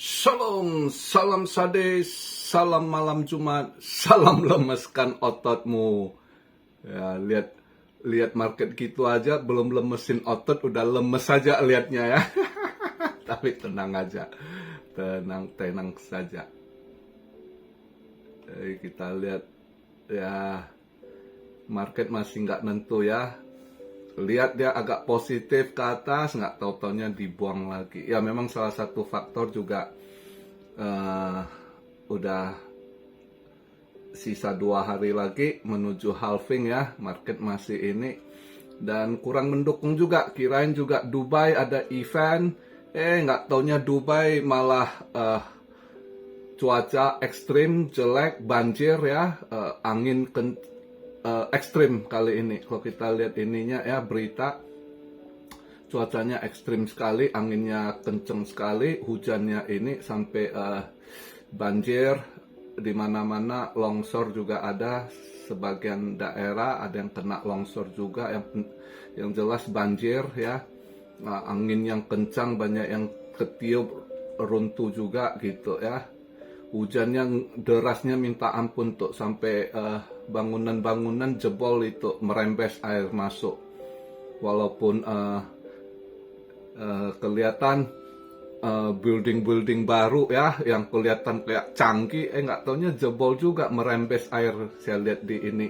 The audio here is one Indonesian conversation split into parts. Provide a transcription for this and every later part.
Shalom, salam sade, salam malam Jumat, salam lemeskan ototmu. Ya, lihat market gitu aja, belum lemesin otot, udah lemes aja liatnya ya. Tapi tenang aja, tenang saja. Kita lihat ya, market masih nggak nentu ya. Lihat dia agak positif ke atas, nggak tahu-taunya dibuang lagi. Ya memang salah satu faktor juga udah sisa 2 hari lagi menuju halving ya, market masih ini dan kurang mendukung juga. Kirain juga Dubai ada event, nggak taunya Dubai malah cuaca ekstrim, jelek, banjir ya, angin ekstrim kali ini. Kalau kita lihat ininya ya, berita cuacanya ekstrim sekali, anginnya kenceng sekali, hujannya ini sampai banjir di mana-mana, longsor juga ada, sebagian daerah ada yang kena longsor juga, yang jelas banjir ya, angin yang kencang, banyak yang ketiup, runtuh juga gitu ya. Hujan yang derasnya minta ampun tuh, sampai bangunan-bangunan jebol itu, merembes air masuk. Walaupun kelihatan building-building baru ya, yang kelihatan kayak canggih, nggak taunya jebol juga, merembes air. Saya lihat di ini,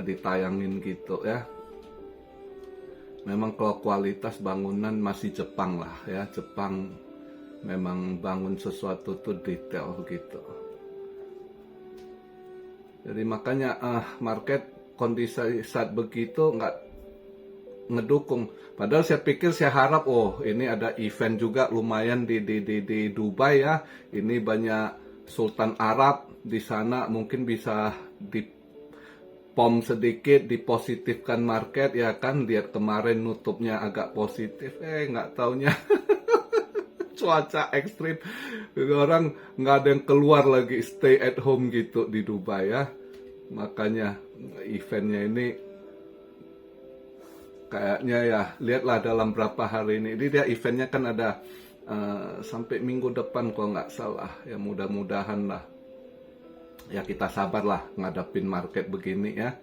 ditayangin gitu ya. Memang kalau kualitas bangunan masih Jepang lah ya, Jepang memang bangun sesuatu tuh detail gitu. Jadi makanya market kondisi saat begitu nggak ngedukung. Padahal saya pikir, saya harap ini ada event juga lumayan di Dubai ya. Ini banyak Sultan Arab di sana, mungkin bisa dipom sedikit, dipositifkan market ya kan. Lihat kemarin nutupnya agak positif, nggak taunya cuaca ekstrim, orang nggak ada yang keluar lagi, stay at home gitu di Dubai ya. Makanya eventnya ini kayaknya ya, lihatlah dalam berapa hari ini. Jadi dia eventnya kan ada sampai minggu depan kalau nggak salah ya, mudah-mudahan lah ya, kita sabar lah ngadapin market begini ya.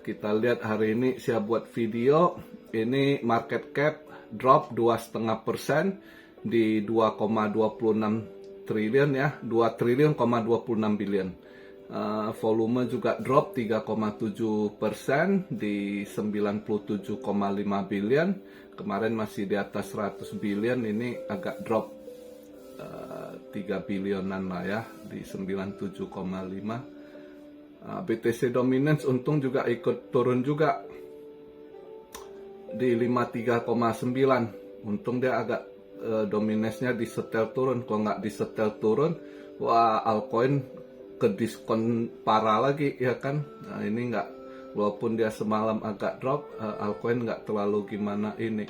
Kita lihat hari ini saya buat video ini, market cap drop 2,5% di 2,26 triliun ya, 2 triliun, 26 billion. Volume juga drop 3,7% di 97,5 billion. Kemarin masih di atas 100 billion, ini agak drop 3 bilionan lah ya, di 97,5. BTC Dominance untung juga ikut turun juga di 53,9. Untung dia agak dominance-nya disetel turun. Kalau nggak disetel turun, wah altcoin ke diskon parah lagi ya kan. Nah ini nggak, walaupun dia semalam agak drop, altcoin nggak terlalu gimana ini.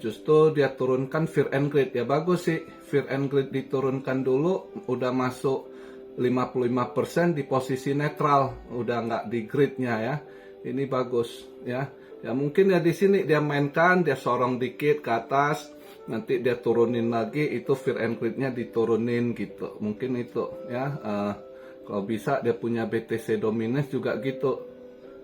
Justru dia turunkan Fear and Greed, ya bagus sih. Fear and Greed diturunkan dulu, udah masuk 55% di posisi netral, udah nggak di gridnya ya. Ini bagus ya. Ya mungkin ya di sini dia mainkan, dia sorong dikit ke atas, nanti dia turunin lagi, itu Fear and Greed-nya diturunin gitu. Mungkin itu ya. Kalau bisa dia punya BTC Dominance juga gitu,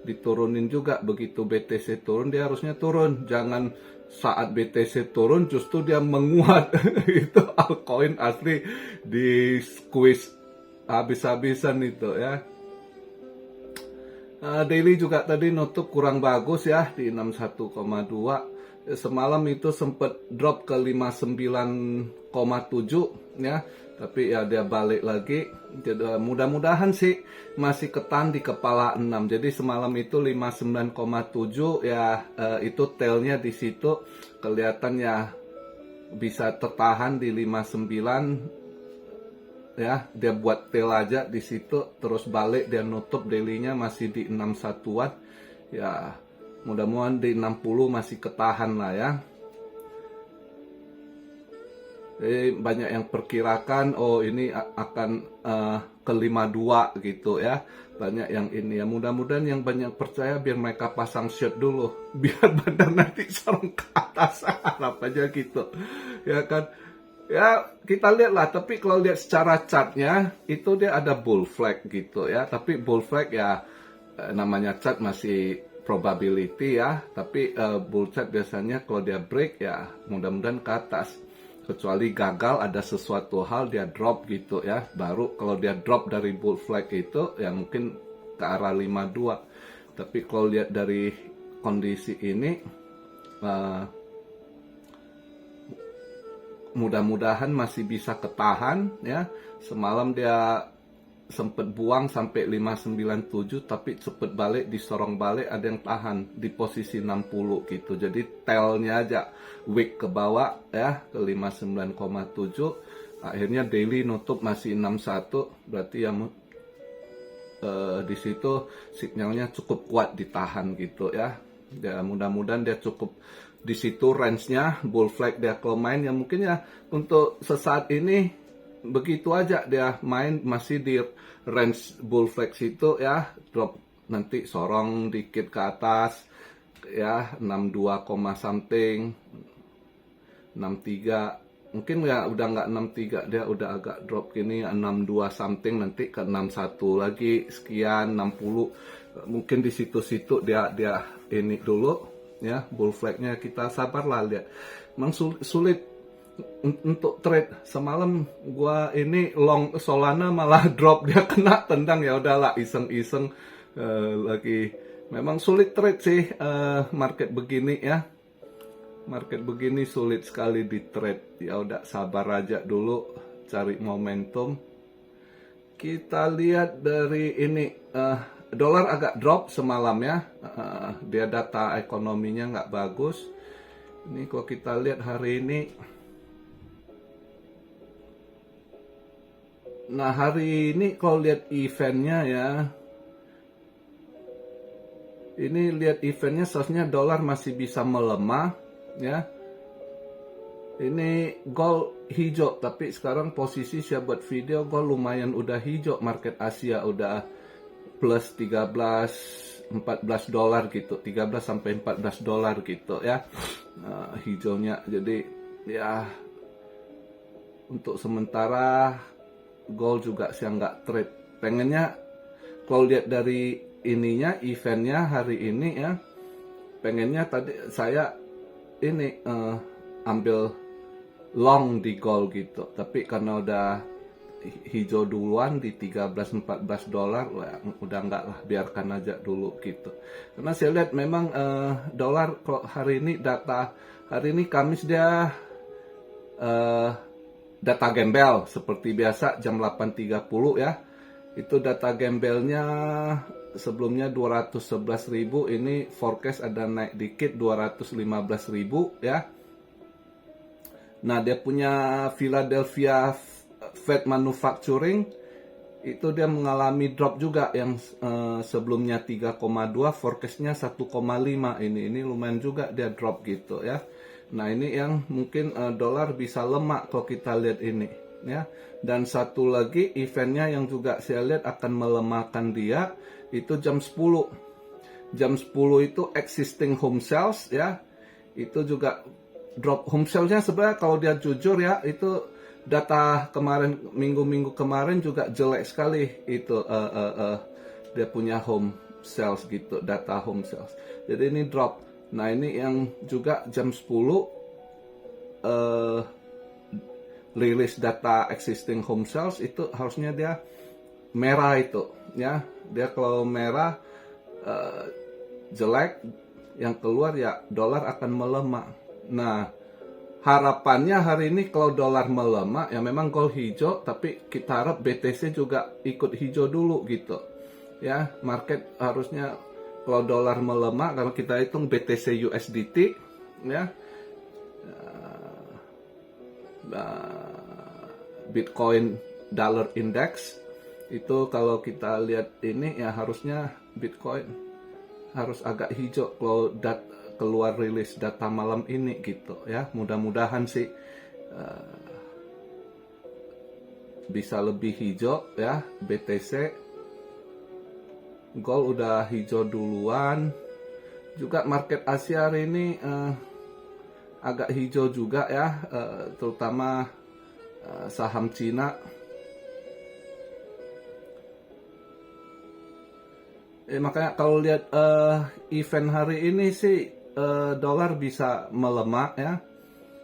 diturunin juga. Begitu BTC turun, dia harusnya turun. Jangan saat BTC turun justru dia menguat. Itu altcoin asli di squeeze habis-habisan itu ya. Daily juga tadi nutup kurang bagus ya, di 61,2. Semalam itu sempat drop ke 59,7 ya, tapi ya dia balik lagi. Jadi mudah-mudahan sih masih ketan di kepala 6. Jadi semalam itu 59,7 ya, itu tailnya di situ kelihatan ya, bisa tertahan di 59 ya. Dia buat tail aja di situ, terus balik, dia nutup daily-nya masih di 61-an ya. Mudah-mudahan di 60 masih ketahan lah ya. Jadi banyak yang perkirakan ini akan ke 52 gitu ya. Banyak yang ini ya, mudah-mudahan yang banyak percaya biar mereka pasang short dulu, biar badan nanti serong ke atas, harap aja gitu ya kan. Ya, kita lihat lah. Tapi kalau lihat secara chartnya, itu dia ada bull flag gitu ya. Tapi bull flag ya, namanya chart masih probability ya. Tapi bull chart biasanya kalau dia break ya, mudah-mudahan ke atas. Kecuali gagal ada sesuatu hal dia drop gitu ya. Baru kalau dia drop dari bull flag itu, ya mungkin ke arah 52. Tapi kalau lihat dari kondisi ini, mudah-mudahan masih bisa ketahan ya. Semalam dia sempat buang sampai 597 tapi cepet balik, disorong balik, ada yang tahan di posisi 60 gitu. Jadi tailnya aja wick ke bawah ya ke 59,7. Akhirnya daily nutup masih 61, berarti ya di situ sinyalnya cukup kuat ditahan gitu ya. Ya mudah-mudahan dia cukup di situ range-nya bull flag dia kalau main ya mungkin ya untuk sesaat ini begitu aja dia main masih di range bull flag situ ya, drop nanti sorong dikit ke atas ya 62, something 63 mungkin ya udah nggak 63, dia udah agak drop gini 62 something, nanti ke 61 lagi sekian 60 mungkin di situ-situ dia ini dulu ya bull flagnya. Kita sabarlah lihat. Memang sulit untuk trade. Semalam gua ini long Solana malah drop, dia kena tendang, ya udahlah iseng-iseng lagi. Memang sulit trade sih market begini ya. Market begini sulit sekali di trade. Ya udah sabar aja dulu, cari momentum. Kita lihat dari ini dolar agak drop semalam ya. Dia data ekonominya nggak bagus. Ini kalau kita lihat hari ini. Nah hari ini kalau lihat eventnya ya. Ini lihat eventnya seharusnya dolar masih bisa melemah ya. Ini gold hijau, tapi sekarang posisi saya buat video gold lumayan udah hijau. Market Asia udah plus 13 14 dolar gitu, 13 sampai 14 dolar gitu ya. Hijaunya. Jadi ya untuk sementara gold juga saya nggak trade. Pengennya kalau lihat dari ininya eventnya hari ini ya, pengennya tadi saya ini ambil long di gold gitu, tapi karena udah hijau duluan di 13-14 dolar, udah enggak lah, biarkan aja dulu gitu. Karena saya lihat memang dolar kalau hari ini data hari ini Kamis dia data gembel seperti biasa jam 8.30 ya. Itu data gembelnya sebelumnya 211.000, ini forecast ada naik dikit 215.000 ya. Nah, dia punya Philadelphia Fed Manufacturing itu dia mengalami drop juga yang sebelumnya 3,2, forecastnya 1,5. Ini lumayan juga dia drop gitu ya. Nah, ini yang mungkin dolar bisa lemah kalau kita lihat ini ya. Dan satu lagi eventnya yang juga saya lihat akan melemahkan dia itu jam 10. Jam 10 itu existing home sales ya. Itu juga drop. Home sales-nya sebenarnya kalau dia jujur ya, itu data kemarin minggu-minggu kemarin juga jelek sekali itu dia punya home sales gitu, data home sales. Jadi ini drop. Nah, ini yang juga jam 10 rilis data existing home sales itu harusnya dia merah itu ya. Dia kalau merah jelek, yang keluar ya dolar akan melemah. Nah, harapannya hari ini kalau dolar melemah ya memang gold hijau, tapi kita harap BTC juga ikut hijau dulu gitu ya. Market harusnya kalau dolar melemah, kalau kita hitung BTC USDT ya, Bitcoin Dollar Index itu kalau kita lihat ini ya harusnya Bitcoin harus agak hijau kalau keluar rilis data malam ini gitu ya. Mudah-mudahan sih bisa lebih hijau ya BTC. Gold udah hijau duluan. Juga market Asia hari ini agak hijau juga ya, terutama saham Cina. Makanya kalau lihat event hari ini sih dolar bisa melemah ya,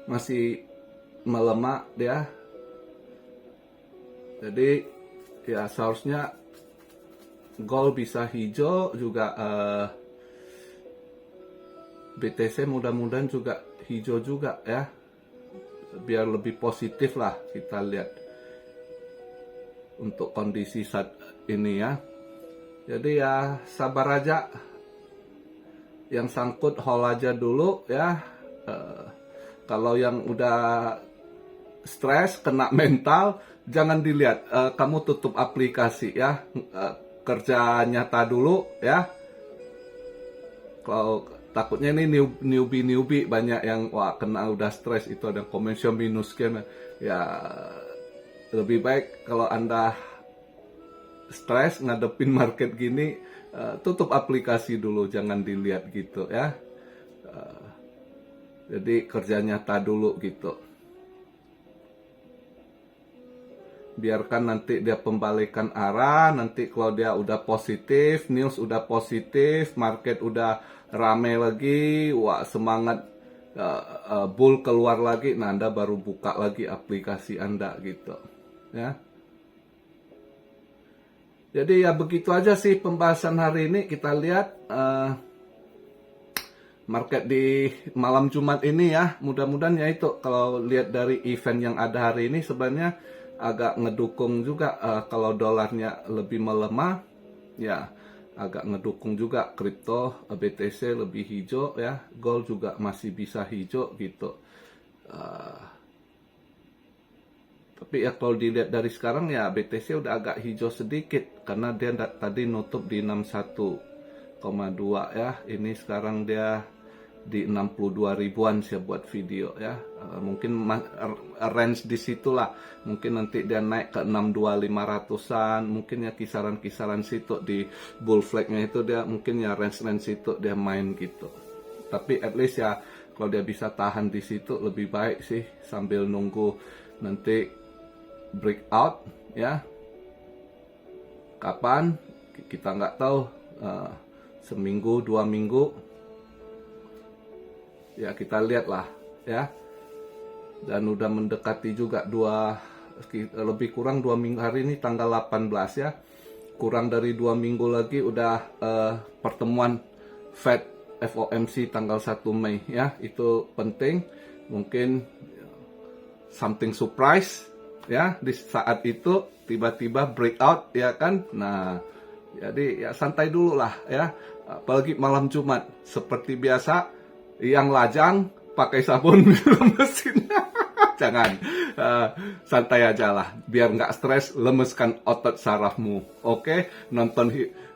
masih melemah dia. Jadi ya seharusnya gold bisa hijau juga, BTC mudah-mudahan juga hijau juga ya, biar lebih positif lah kita lihat untuk kondisi saat ini ya. Jadi ya sabar aja, yang sangkut hold aja dulu ya. Kalau yang udah stres, kena mental, jangan dilihat, kamu tutup aplikasi ya, kerja nyata dulu ya. Kalau takutnya ini newbie banyak yang wah kena udah stres, itu ada komensi minus kan ya. Lebih baik kalau Anda stres ngadepin market gini, tutup aplikasi dulu, jangan dilihat gitu ya. Jadi kerja nyata dulu gitu. Biarkan nanti dia pembalikan arah, nanti kalau dia udah positif, news udah positif, market udah rame lagi, wah semangat, bull keluar lagi, nah Anda baru buka lagi aplikasi Anda gitu ya. Jadi ya begitu aja sih pembahasan hari ini. Kita lihat market di malam Jumat ini ya. Mudah-mudahan ya itu, kalau lihat dari event yang ada hari ini sebenarnya agak ngedukung juga, kalau dolarnya lebih melemah ya agak ngedukung juga kripto, BTC lebih hijau ya, gold juga masih bisa hijau gitu. Tapi ya kalau dilihat dari sekarang ya BTC udah agak hijau sedikit karena dia tadi nutup di 61,2 ya. Ini sekarang dia di 62 ribuan saya buat video ya. Mungkin range di situlah. Mungkin nanti dia naik ke 62.500-an, mungkin ya kisaran-kisaran situ di bull flag-nya itu dia mungkin ya range situ dia main gitu. Tapi at least ya kalau dia bisa tahan di situ lebih baik sih, sambil nunggu nanti breakout ya. Kapan kita nggak tahu, seminggu 2 minggu ya, kita lihat lah ya. Dan udah mendekati juga lebih kurang 2 minggu, hari ini tanggal 18 ya, kurang dari 2 minggu lagi udah pertemuan Fed FOMC tanggal 1 Mei ya. Itu penting, mungkin something surprise ya di saat itu, tiba-tiba breakout ya kan. Nah jadi ya santai dulu lah ya, apalagi malam Jumat. Seperti biasa, yang lajang pakai sabun mesin jangan, santai aja lah biar nggak stres. Lemeskan otot sarafmu, oke?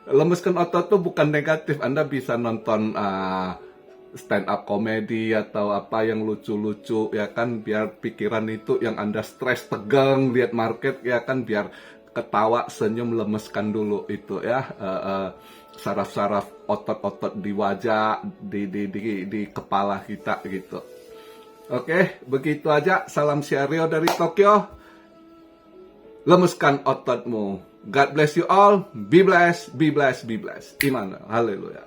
Lemeskan otot tuh bukan negatif. Anda bisa nonton stand up komedi atau apa yang lucu-lucu ya kan, biar pikiran itu yang Anda stres tegang lihat market ya kan, biar ketawa senyum, lemeskan dulu itu ya, saraf-saraf otot-otot di wajah, di kepala kita gitu. Oke, begitu aja. Salam Syario dari Tokyo. Lemeskan ototmu. God bless you all. Be blessed, be blessed, be blessed. Iman. Haleluya.